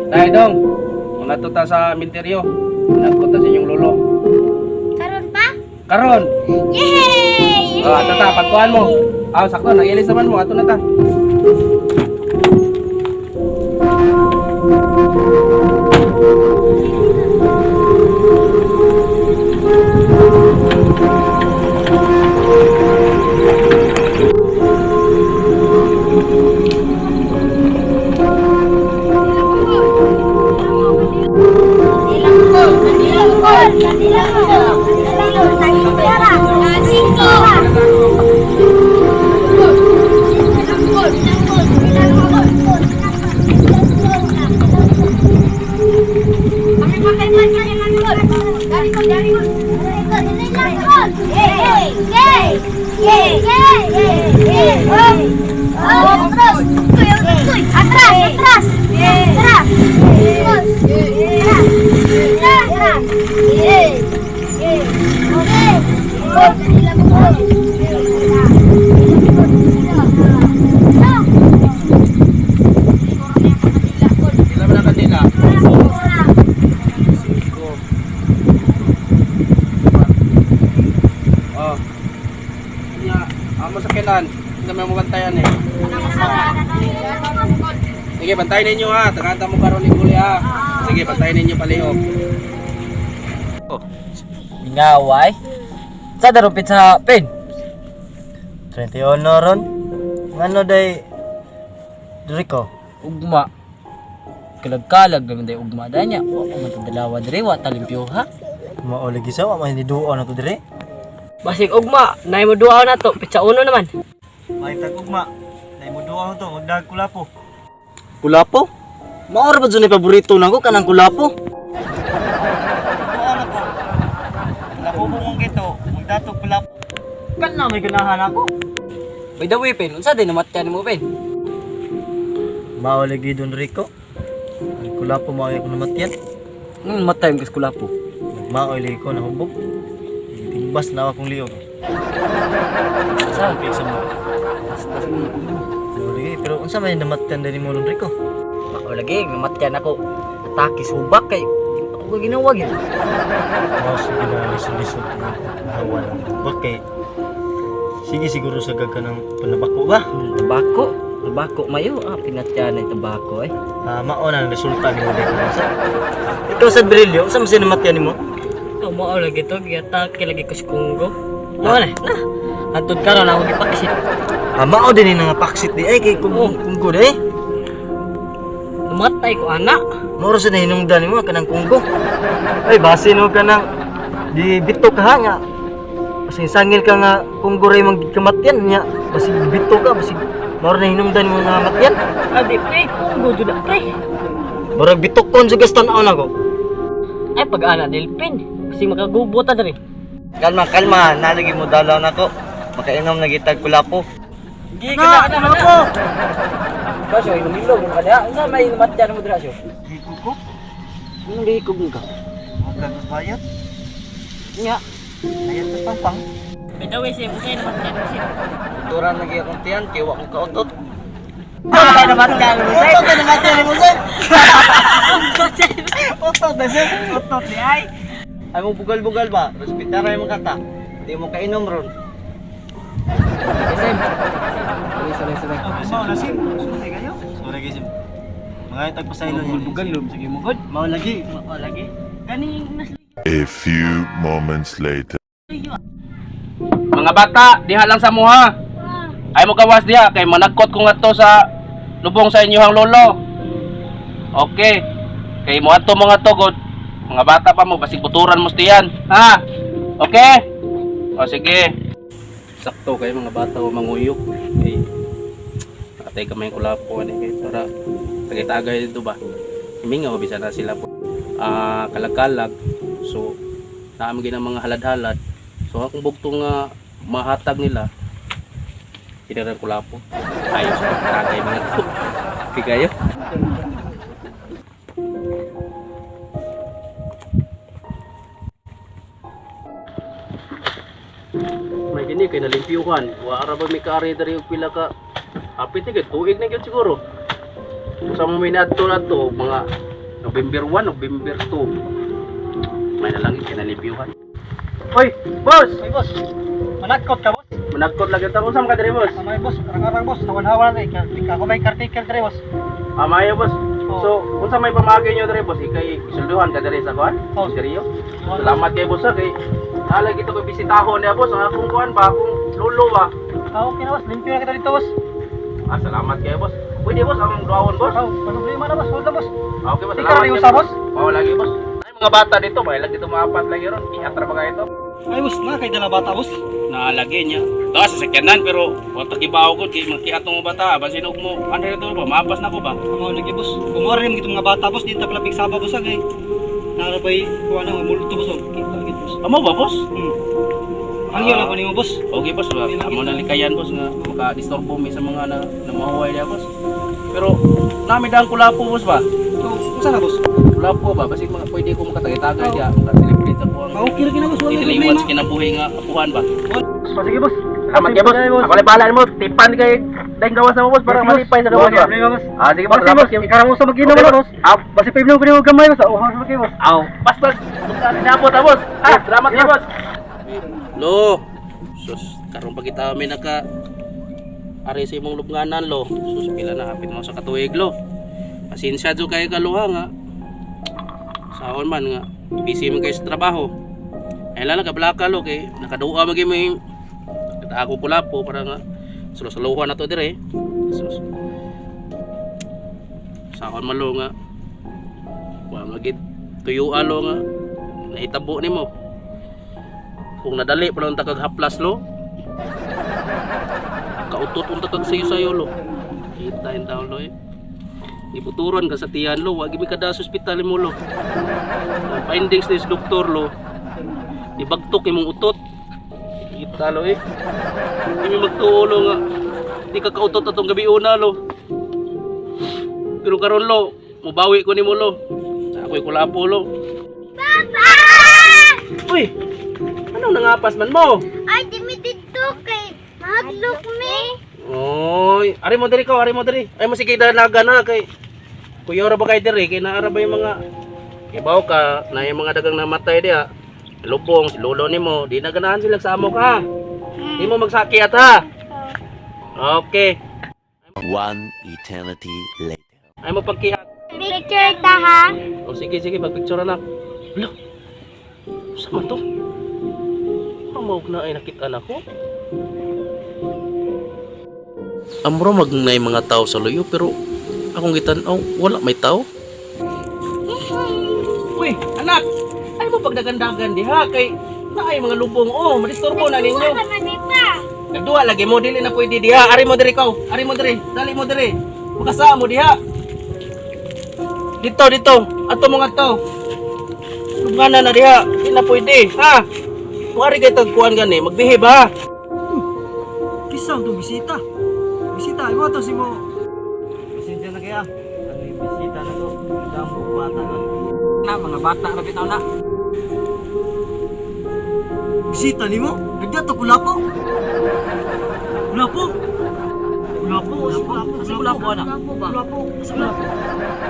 Dahil dong, mga tuta sa minteryo. Nagpunta sa inyong lolo. Karon pa? Karon! Yay! Oh, ato ta, pagkuhan mo. Sakto, nag-ilis naman mo. Ato na ta. Hindi may mabantayan eh. Sige, bantayin ninyo ha. Tagantang mo karon ni Kuli ha. Sige, bantayin ninyo palihog. Ngaway. Sa darupit sa pin. 31 ron. Ngano day Rico? Ugma. Kalag-kalag naman day ugma da niya. Wa ko man dalawa dire wa talimpyo ha. Mao lagi sa wa man duo na to dire. Basig ugma, nay mo duaw na to, pitsa uno naman. May tagugma. Nay mo duo to, magdag kulapo. Kulapo? Maor ba dyan paborito na ko kanang kulapo? Ano ko? Kulapo mo mong kito, magdato kulapo. Kan na may ganahan ako. By the way, Pen, unsa din namatyan mo, Pen? Mao lagi don Rico. Ang kulapo mao ako namatyan. Matay mo kas kulapo. Mao lagi ko nahubog. Tigbas na akong liog. Saan? Sa mo. Basta Lagi, pero unsa may namatyan din mo lon Rico? Mao lagi, namatyan ako. Atake subak kay ako ginawag yun. Mao sige na lisod-lisod na hawan. Okay. Sige siguro sa gagka ng panabako ba? Tabako mayo, pinatyan ng tabako eh. Mao na ang resulta ni mo dito. Ikaw sa Brilio, unsa man si namatyan nimo? Mao lagi to, giatake lagi ko sa Congo. Mao na. Antod karon ako gipaksit. Mao din nga paksit di ay kay kung good eh. Namatay ko anak. Moro sa nahinungdan mo kanang kunggo. Ay base no kanang di bito ka ha nga. Basing sangil ka nga kunggo ray magkamatyan nya. Basing bito ka basing moro na hinungdan mo nga matyan. Adi kay Congo jud kay. Murag bitok kon sa gastan-on ako. Ay pag-ana nilpin. Kasi makagubot ta diri. Kalma, nalagi mo dalaw na ko. Makainom na gitag kulapo. Gi kana ako. Kasyo inumilog mo kada. Unsa may namatyan mo dira syo? Hikuko? Hindi ko ka. Magkagos bayad? Nya. Ayan sa pampang. Bitaw si Musay namatyan mo siya. Turan lagi akong tiyan, kaya wak ko kautot. Ay namatyan mo siya. Otot na namatyan mo siya. Otot na siya. Otot ni ay. Ay mo bugal-bugal ba? Respetaray mo kata. Hindi mo kainom ron. Sim. Sorry. Mao na sim. Sorry kayo. Sorry kayo sim. Mga tagpasaylo niyo. Bugal lum sige mo god. Mao lagi. Kaning nasli. A few moments later. Mga bata, diha lang sa muha. Ay mo gawas diha kay managkot ko ngadto sa lubong sa inyohang lolo. Okay. Kay mo adto mga tugod. Mga bata pa mo basig buturan mo stiyan. Ha? Okay? O sige. Sakto kay mga bata o manguyok. Okay. Atay kamay kulapo ani kay para tagay-tagay dito ba. Himingaw bisa na sila po. Kalag-kalag. So naamgi ng mga halad-halad. So akong bugtong mahatag nila. Kinarang kulapo. Ayos ko tagay mga to. Okay kayo? May gini kay nalimpyuhan. Wa ara ba may kaari dari og pila ka apit ni tuig na gyud siguro. Sa mga minato na to, mga November 1, November 2. May nalang kinalipiuhan. Hoy, boss! Ay, boss. Manakot ka, boss. Managkot lagi ito. Usam ka diri, boss? Amay, boss. Karang-karang, boss. Nawan-hawan na eh. Ako may caretaker dere, boss. Amayo, boss. Oo. So, unsa may pamagi nyo diri, boss? Ikay isulduhan ka diri sa kuan? Oo. Seryo? Salamat kay boss, ha, kay nalag ito ko bisitahon niya, boss. Ang akong kuan ba? Akong lolo ba? Ah, okay na, boss. Limpyo na kita dito, boss. Ah, salamat kay boss. Pwede, boss, ang duawon, boss. Oh, problema na, boss. Hold na, boss. Okay, boss. Ikaw Salamat rin kay usa, boss? Oo, lagi, boss. Ay, mga bata dito, may lagi ito mga apat lagi ron. Iatra ba kayo ito? Ay, boss. Na, kay dala bata, boss. Nalagi niya. Ito, sasakyanan, pero wata kibaw ko, kay makiat mga bata. Basin mo, ano ito ba? Maapas na ko ba? Amo lagi, boss. Kumara rin mga mga bata, boss. Dito pala pigsaba, boss. Agay. Narabay kuha na, multo, boss. Kita lagi, boss. Amo ba, boss? Ang yun lang pa mo, boss. Okay, boss. Amo na likayan, boss, nga maka-disturbo mi sa mga namahuway niya, boss. Pero, namin dahang kulapo, boss ba? Oh, saan na, boss? Kulapo ba? Basi mga pwede ko makatagay-tagay diya. Makasilibrate sa buwang. Okay lagi na, boss. Wala Itiliwan sa kinabuhi nga kapuhan ba? Sige, boss. Salamat kay boss. Ako lang bahala mo. Tipan kay dahil gawas mo, boss, para malipay sa gawas ba? boss. Ah, sige, boss. Basta, Salamat boss. kay Ikarang mo sa mag-inom, Okay, boss. Aw, Basta pa ibig ko gamay, boss. Oh, sa mag boss. aw. Basta, sinabot ha, boss. Ah, salamat kay boss. Lo, sus, karon pa kita may naka ari sa imong lubnganan, lo. Sus, pila na hapit mo sa katuig, lo. Pasensya jo kay kaluha nga. Saon man nga, busy man kayo sa trabaho. Ay lang kablaka, lo, kay nakaduwa magi mo yung ako pula po para nga suluhan na to dire. Sus. Saon man, lo, nga. Wa magid tuyo alo nga nahitabo nimo. Kung nadali pa lang takag haplas, lo. Kautot unta kag sayo lo. Kita in taon, lo, eh. Ibuturon ka sa tiyan, lo. Wagi mi kada sa ospital mo, lo. Ang findings ni doktor, lo. Ibagtok imong utot. Kita, lo, eh. Hindi mi magtuulo nga. Di ka kautot atong gabi una, lo. Pero karon, lo, mubawi ko nimo, lo. Ako'y kulapo, lo. Papa! Uy! Anong nangapas man mo? Ay, di mi dito kay mahadlok mi. Oy, ari mo diri ko, ari mo diri. Ay mo sige dalaga na kay kuya ra ba kay diri kay naara ba yung mga ibaw ka na yung mga dagang namatay diha. Lubong si lolo nimo, di na ganahan sila sa amo ka. Di mo magsakiat ha. Okay. One eternity later. Ay mo pagkiat. Picture ta ha. O sige sige magpicture na. Lo. Sama to. Amog na ay nakita na ko. Amro magnay mga tao sa luyo pero akong gitan-aw wala may tao. Uy, anak. Ay mo pagdagandagan diha kay naay mga lubong. Oh, madisturbo na ninyo. Nagduwa lagi mo dili na pwede diha. Ari mo diri ko. Ari mo diri. Dali mo diri. Makasa mo diha. Dito dito. Ato mga to. Lugana na diha. Di na pwede. Ha? Kuwari kay tagkuhan gani. Magbihib ha. Kisang to bisita. Bisita, imo to si mo. Bisita na kaya. Ano yung bisita na to? Dambo bata na. Mga bata na bitaw na. Bisita nimo? Nagdato kulapo. Kulapo. Kulapo. Kulapo anak. Kulapo. Kulapo.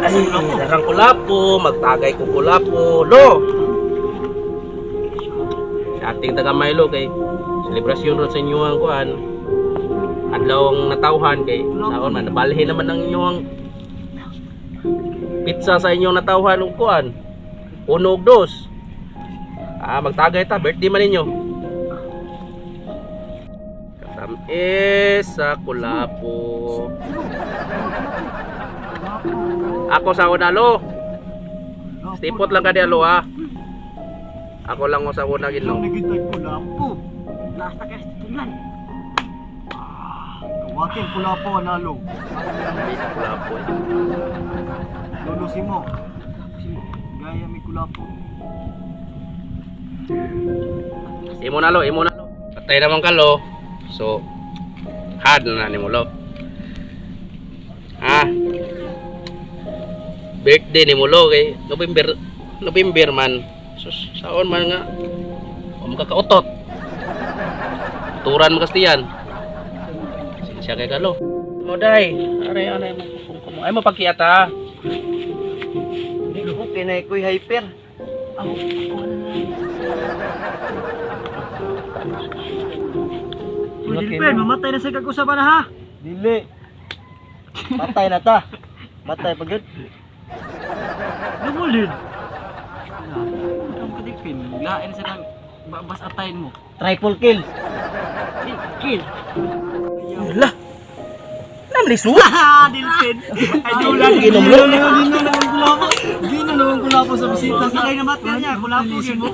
Ay, darang kulapo. Magtagay ko kulapo. Lo! Sa ating tagamay lo kay selebrasyon ron sa inyo ang kuhan. Adlawang natawhan kay saon man nabalhin naman ang inyong pizza sa inyong natawhan ug kuan. 1 ug 2. Ah, magtagay ta birthday man ninyo. Katamis sa kulapo. Ako sa una lo. Stipot lang ka di lo ha. Ako lang sa una ginlo. Nagitay kulapo. Nasa ka stulan. Kawakin kulapo nalo. Sa kulapo. Lolo Simo. Gaya mi kulapo. Imo na lo. Patay naman ka lo. So hard na nimo lo. Ha? Birthday ni mo lo kay November man. Sus, saon man nga. O makakautot. Turan mo kastiyan. Siya kay kalo. Mo dai, are mo kung Ay mo pagkiyata. Hindi ko kinay ko'y hyper. Dilpen, mamatay na sa kag-usapan na ha. Dili. Patay na ta. Patay pag yun. Lumulid. Ang kadipin, lain sa nang babas atayin mo. Triple kill. Kill. Wala. Namli su. Ha, Dilpen. Ay, dulan. Ginom lo. Gino naman kulapo sa bisita. Sakay na matyan niya, kulapo yun mo.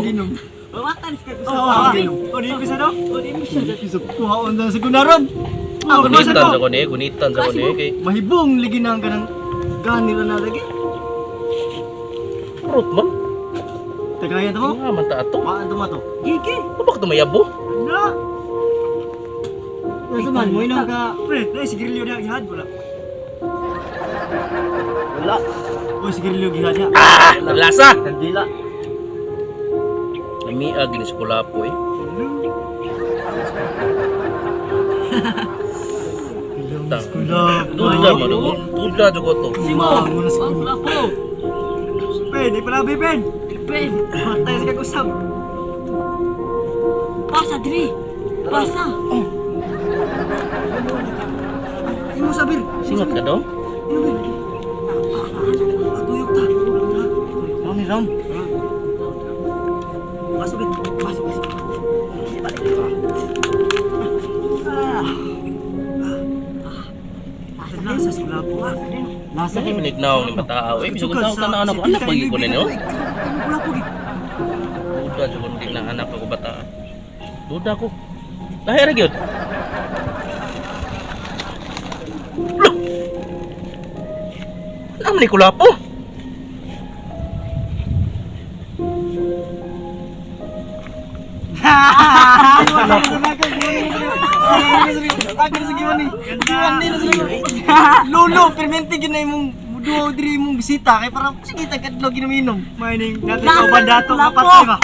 Ginom. Mawatan ka gusto. O, di ko sa no? O, di mo siya. Kuhaon na sa gunaron. Gunitan sa kone, gunitan sa kone kay Mahibong ligi na ang ganang ganila na lagi. Rut man. Tagayan mo? Nga man ta ato. Maan to mato. Gigi. Bakit tumayabo? Na. Nasa man mo inang ka. Pre, na sigarilyo na gihad wala. Wala. O sigarilyo gihad niya. Ah, naglasa. Kandila. Namiag ni sa kulapo eh. Duda mo dugo. Duda dugo to. Simo. Wala po. Pen, di pala pen. Pen. Matay sa kagusap. Pasa diri. Pasa. Imo sabir. Singot ka daw? Tuyok ta. Ano ni Ron? Masuk bet. Masuk. Nasa sekolah po. Nasa Ay minignaw ni matao eh. Bisog tao tanang anak ko anak pagi ko ninyo. Duda jud kun na anak ko bata. Duda ko. Lahir ra gyud. Loh. Nam ni kulapo. Lolo, permente ginay mong duo diri mong bisita kay para sige tagadlo ginuminom. Mining natin ko bandato kapatay ba.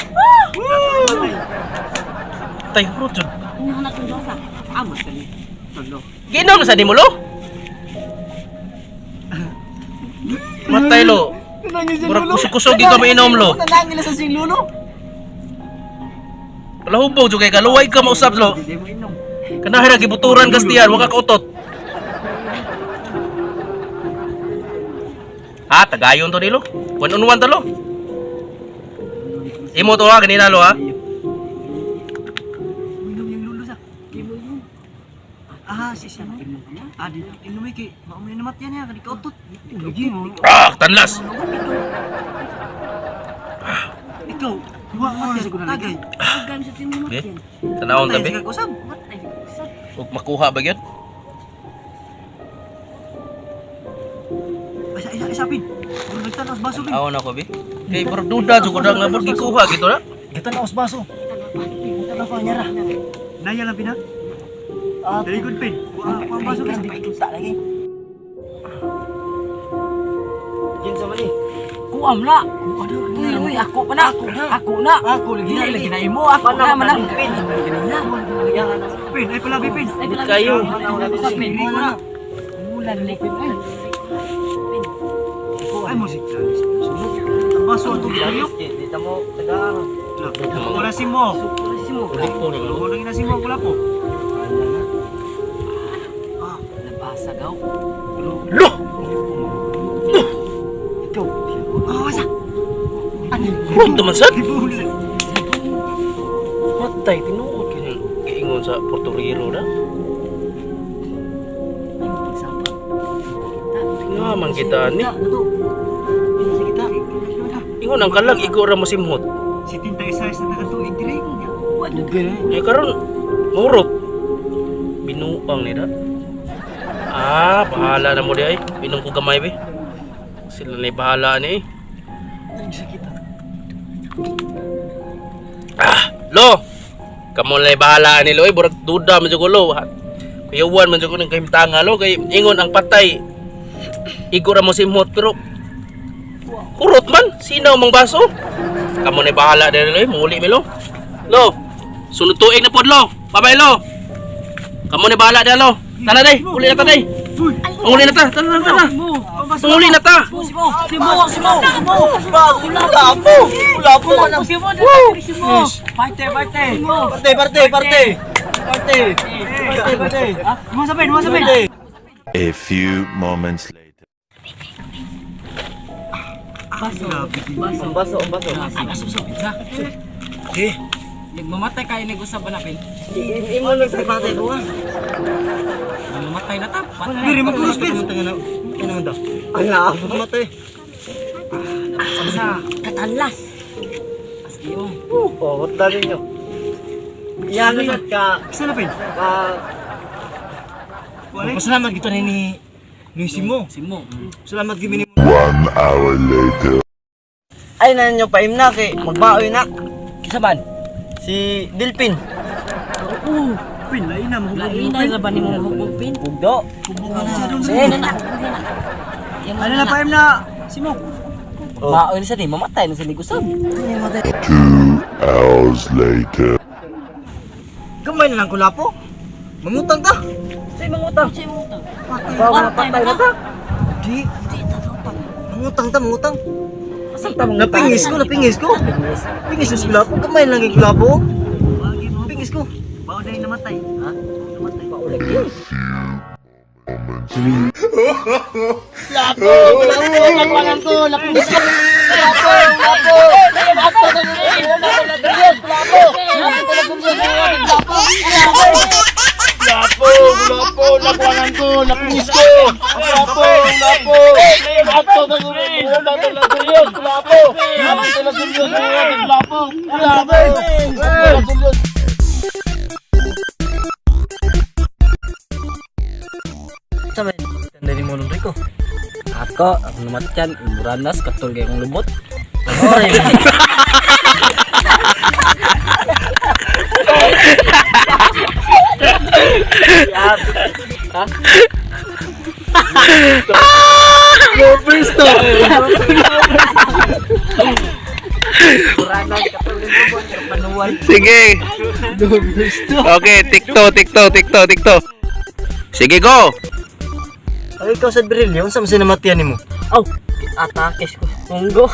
Tay rut jud. Anak ko ka. Amos kani. Tolo. Ginom sa dimulo. Matay lo. Murag kusog-kusog gyud ka mainom lo. Nanangil sa sing lolo. Kalahubog jud kay kaluway ka mausap lo. Di mo inom. Kanahira gibuturan kastiyan, wa ka kautot. Ha, tagayon to nilo. One on one to lo. Imo to ha, kanina lo ha. Inom yung lolo sa. Imo inom. Ah, si siya. Ah, di inom kay maumin na matyan niya kadi kautot. Lagi mo. Ah, tanlas. Ikaw, wa matyan sa kunang tagay. Okay. Tanawon tabi. Usab. Ug makuha ba gyud? Isapin. Kung nagtanas baso bin. Awon ako bi. Kay murag duda jud ko nga murag gikuha gito na. Kita na baso. Kita na panyara. Naya lang pina. Ah, Very good pin. Ang baso bin. kita lagi. Kin sama ni. Kuam na. Uy, ako pa na. Ako na. Ako lagi na imo. Ako na man. Pin. Pin, ay pala pin. Kayo. Pin. Ulan liquid. Ay musik. Ang baso ato gayok. Dito mo tagaan. Wala si mo. Ulit po ni lo. Wala na si mo pula po. Ah, nabasa daw. Lo. Ikaw. Ah, wasa. Ano? Rum teman sad. Dibulan. Matay tinuod kini giingon sa Puerto Rico na. Nga man kita ni. Ingon ang kalag igo ra mo simhot. Si Tinta Isayas na nagatuig dire. Eh karon murot. Binuang ni da. Ah, bahala na mo di ay. Pinom ko gamay be. Sila na bahala ni. Ah, lo. Kamu na bahala ni lo ay burag duda man jud ko lo. Kuyawan man jud ko ning kahimtanga lo kay ingon ang patay. Igo ra mo simhot pero kurot man, sinaw mang baso. Kamu na bahala din lo, muli mi lo. Lo, sunod tuig na pod lo. Babay lo. Kamu na bahala din lo. Tara day, uli na ta day. Uli na ta. Tara. Uli na ta. Simo. Parte. Mo sapin. A few moments later. Baso. Mamatay kayo nag-usap ba napin? Imo lang sa patay ko ah. Mamatay na ta. Diri magkuros pin. Ano man daw? Ang laabo matay. Sa katalas. As iyo. Oh, what dali nyo? Yan ka. Sana pin? Pasalamat kita ni Simo. Simo. Salamat gimi ni 1 hour later. ay nan nyo paim na kay magbaoy na Kisaban. si Dilpin. Lain na ba ni mo pin? Bugdo. Ano na paim na? Simo. Oh. Baoy na siya ni mamatay na siya ni Gusab. 2 hours later. Gamay na lang kula po. Mangutang ta. Say mangutang. Patay na ta. Di. Mangutang. Napingis ko. Pingis ko kula po. Gamay lang kay kula po. Pingis ko. Bao na namatay. Ha? Namatay pa ulit. Sama dari mo nung Rico. Ako, ang namatkan, Uranas, katul kayong lubot. Sige. Okay, tikto. Sige, go. Ay ikaw sa Brillion sa sinamatian nimo. Oh, atakes ko. Munggo.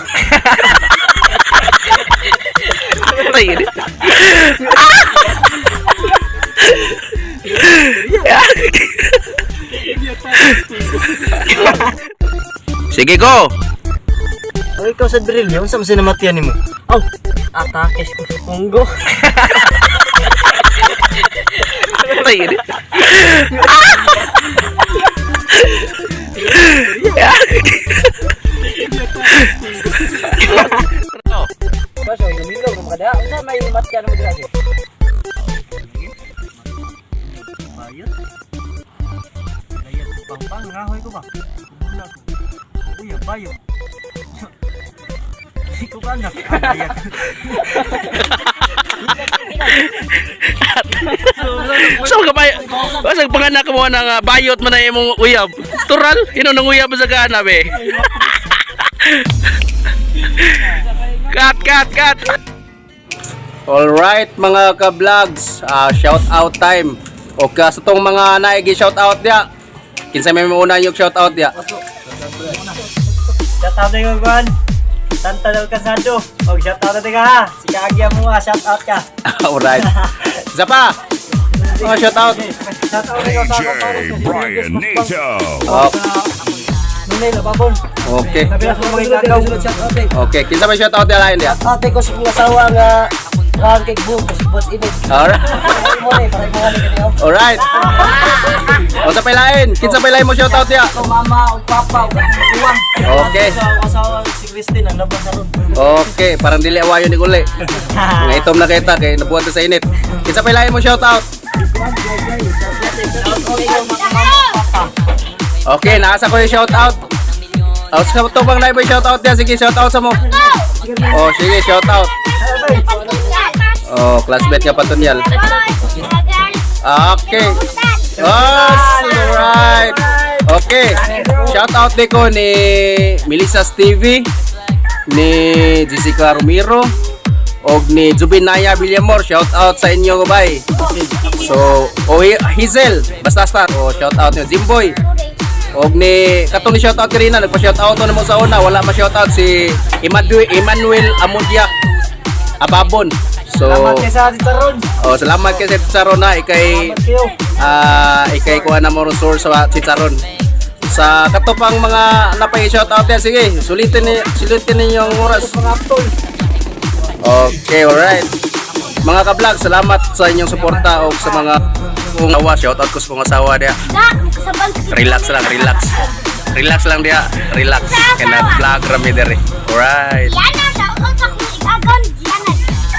Tayo. Sige, go. Ay ikaw sa Brillion sa sinamatian nimo. Oh, atakes ko. Munggo. Tayo. Kaso, ilumilo kung kada. Ano may matkan mo dito? Bayot. Pang ngahoy ko ba? Kubula ko. Uy, bayot. Si ko ba nak? So ka ba? Basta panganak mo ng bayot man na imong uyab. Tural, ino nang uyab sa kana be. Cut. All right mga ka-vlogs, shout out time. O sa tong mga naigi shout out dia. Kinsa may mauna yung shout out dia? Shout out ng Juan. Santa del Casado. Og shout out na ha. Si Kaagya mo shout out ka. All right. Isa pa. Shout out. Shout out ng DJ Brian Nato. Nunay lababon. Okay. Nabilas mo mga igagaw. Okay, kinsa may shout out dia lain dia? Ate ko sa mga asawa nga round cake boom kasi bot init. Alright. Mo ni para mo ni kanyo. Alright. O sa pailain, kinsa pailain mo shout out dia? Ito mama o papa o buwang. Okay. Asawa si Christine ang labas na ron. Okay, parang dili awayon ni Guli. Nga itom na kita kay nabuhat sa init. Kinsa pailain mo shout out? Okay, naasa ko yung shout out. O sa to bang live shout out dia, sige shout out sa mo. Oh, sige shout out. Oh, classmate nga patunyal. Okay. Alright. Okay. Shout out din ko ni Melissa Stevie, ni Jessica Romero, og ni Jubinaya Villamor. Shout out sa inyo, bye. So, Hazel, basta star. Oh, shout out niyo Jimboy. Og ni katong ni shoutout kanina, nagpa-shoutout na mo sa una, wala ma-shoutout si Emmanuel Amudia Ababon. So Salamat kay sa Titaron. salamat kay sa Chicharon na ikay ikay kuha na mo source sa Chicharon. Sa katopang mga napay shoutout yan, sige, sulitin ninyo ang oras. Okay, alright. Mga ka-vlog, salamat sa inyong suporta o sa mga kung awa, shoutout ko sa kong asawa dia. Relax lang, relax. Relax lang dia, relax. Kaya vlog rami dere. Alright. Yan